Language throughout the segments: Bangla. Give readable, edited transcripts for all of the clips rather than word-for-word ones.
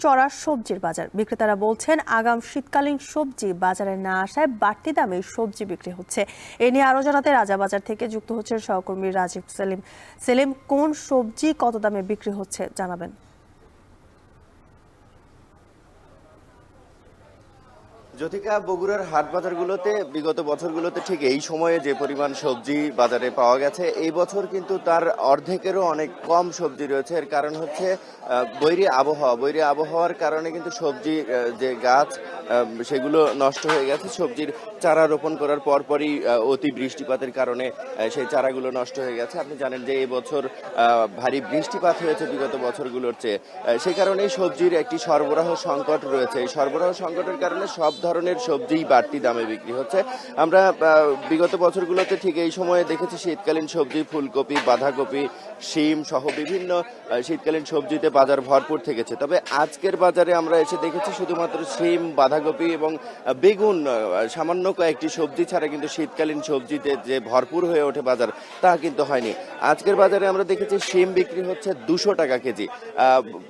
চড়া সবজির বাজার। বিক্রেতারা বলছেন আগাম শীতকালীন সবজি বাজারে না আসায় বাড়তি দামে সবজি বিক্রি হচ্ছে। এ নিয়ে আরো জানাতে রাজাবাজার থেকে যুক্ত হচ্ছেন সহকর্মী রাজীব সেলিম। সেলিম, কোন সবজি কত দামে বিক্রি হচ্ছে জানাবেন। যথিকা, বগুড়ার হাট বাজারগুলোতে বিগত বছরগুলোতে ঠিক এই সময়ে যে পরিমাণ সবজি বাজারে পাওয়া গেছে, এই বছর কিন্তু তার অর্ধেকেরও অনেক কম সবজি রয়েছে। এর কারণ হচ্ছে বৈরী আবহাওয়ার কারণে কিন্তু সবজি যে গাছ সেগুলো নষ্ট হয়ে গেছে। সবজির চারা রোপণ করার পরপরই অতি বৃষ্টিপাতের কারণে সেই চারাগুলো নষ্ট হয়ে গেছে। আপনি জানেন যে এই বছর ভারী বৃষ্টিপাত হয়েছে বিগত বছরগুলোর চেয়ে। সেই কারণেই সবজির একটি সরবরাহ সংকট রয়েছে। এই সরবরাহ সংকটের কারণে সব ধরনের সবজিই বাড়তি দামে বিক্রি হচ্ছে। আমরা বিগত বছরগুলোতে ঠিক এই সময়ে দেখেছি শীতকালীন সবজি, ফুলকপি, বাঁধাকপি, শিম সহ বিভিন্ন শীতকালীন সবজিতে বাজার ভরপুর থেকেছে। তবে আজকের বাজারে আমরা এসে দেখেছি শুধুমাত্র শিম, বাঁধাকপি এবং বেগুন, সামান্য কয়েকটি সবজি ছাড়া কিন্তু শীতকালীন সবজিতে যে ভরপুর হয়ে ওঠে বাজার, তা কিন্তু হয়নি। আজকের বাজারে আমরা দেখেছি শিম বিক্রি হচ্ছে 200 টাকা কেজি।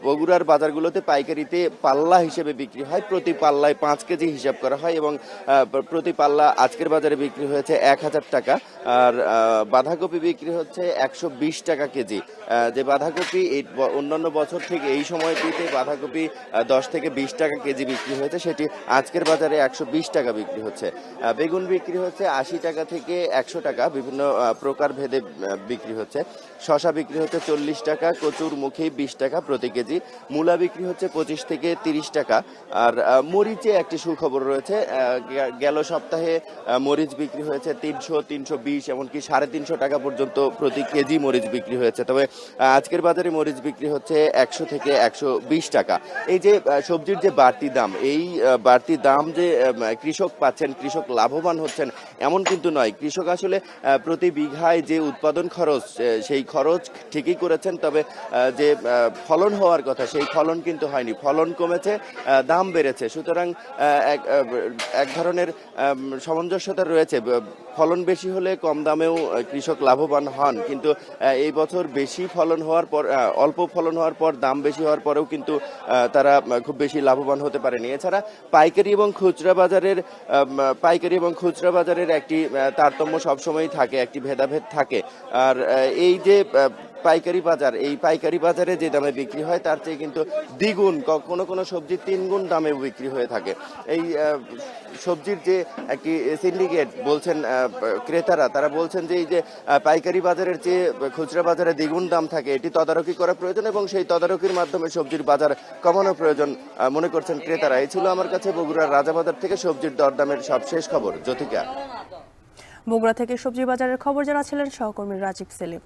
বগুড়ার বাজারগুলোতে পাইকারিতে পাল্লা হিসেবে বিক্রি হয়, প্রতি পাল্লায় 5 কেজি হিসাব করা হয় এবং প্রতি পাল্লা আজকের বাজারে বিক্রি হয়েছে 1000 টাকা। আর বাঁধাকপি বিক্রি হচ্ছে 120 টাকা কেজি। যে বাঁধাকপি এই অন্যান্য বছর থেকে এই সময়টিতে বাঁধাকপি 10 থেকে 20 টাকা কেজি বিক্রি হয়েছে, সেটি আজকের বাজারে 120 টাকা বিক্রি হচ্ছে। বেগুন বিক্রি হচ্ছে 80 টাকা থেকে 100 টাকা, বিভিন্ন প্রকার ভেদে বিক্রি হচ্ছে। শসা বিক্রি হচ্ছে 40 টাকা, কচুরমুখী 20 টাকা প্রতি কেজি। মূলা বিক্রি হচ্ছে 25 থেকে 30 টাকা। আর মরিচে একটি সুখবর রয়েছে। গেল সপ্তাহে মরিচ বিক্রি হয়েছে 300, 320, এমনকি 350 টাকা পর্যন্ত প্রতি কেজি মরিচ বিক্রি হয়েছে। তবে আজকের বাজারে মরিচ বিক্রি হচ্ছে 100 থেকে 120 টাকা। এই যে সবজির যে বাড়তি দাম, এই বাড়তি দাম যে কৃষক পাচ্ছেন, কৃষক লাভবান হচ্ছেন এমন কিন্তু নয়। কৃষক আসলে প্রতি বিঘায় যে উৎপাদন খরচ, সেই খরচ ঠিকই করেছেন, তবে যে ফলন হওয়ার কথা সেই ফলন কিন্তু হয়নি। ফলন কমেছে, দাম বেড়েছে। সুতরাং এক ধরনের সামঞ্জস্যতা রয়েছে। ফলন বেশি হলে কম দামেও কৃষক লাভবান হন, কিন্তু এই বছর বেশি ফলন হওয়ার পর, অল্প ফলন হওয়ার পর দাম বেশি হওয়ার পরেও কিন্তু তারা খুব বেশি লাভবান হতে পারেনি। এছাড়া পাইকারি এবং খুচরা বাজারের একটি তারতম্য সবসময়ই থাকে, একটি ভেদাভেদ থাকে। আর এই যে পাইকারি বাজার, এই পাইকারি বাজারে যে দামে বিক্রি হয় তার চেয়ে কিন্তু দ্বিগুণ, কোনো কোনো সবজি 3 গুণ দামে বিক্রি হয়ে থাকে। এই সবজির যে একটি সিন্ডিকেট বলছেন ক্রেতারা, তারা বলছেন যে এই যে পাইকারি বাজারের চেয়ে খুচরা বাজারে দ্বিগুণ দাম থাকে, এটি তদারকি করা প্রয়োজন এবং সেই তদারকির মাধ্যমে সবজির বাজার কমানো প্রয়োজন মনে করছেন ক্রেতারা। এই ছিল আমার কাছে বগুড়ার রাজাবাজার থেকে সবজির দরদামের সবশেষ খবর। যথিকা। বগুড়া থেকে সবজি বাজারের খবর জানাচ্ছিলেন সহকর্মী রাজীব সেলিম।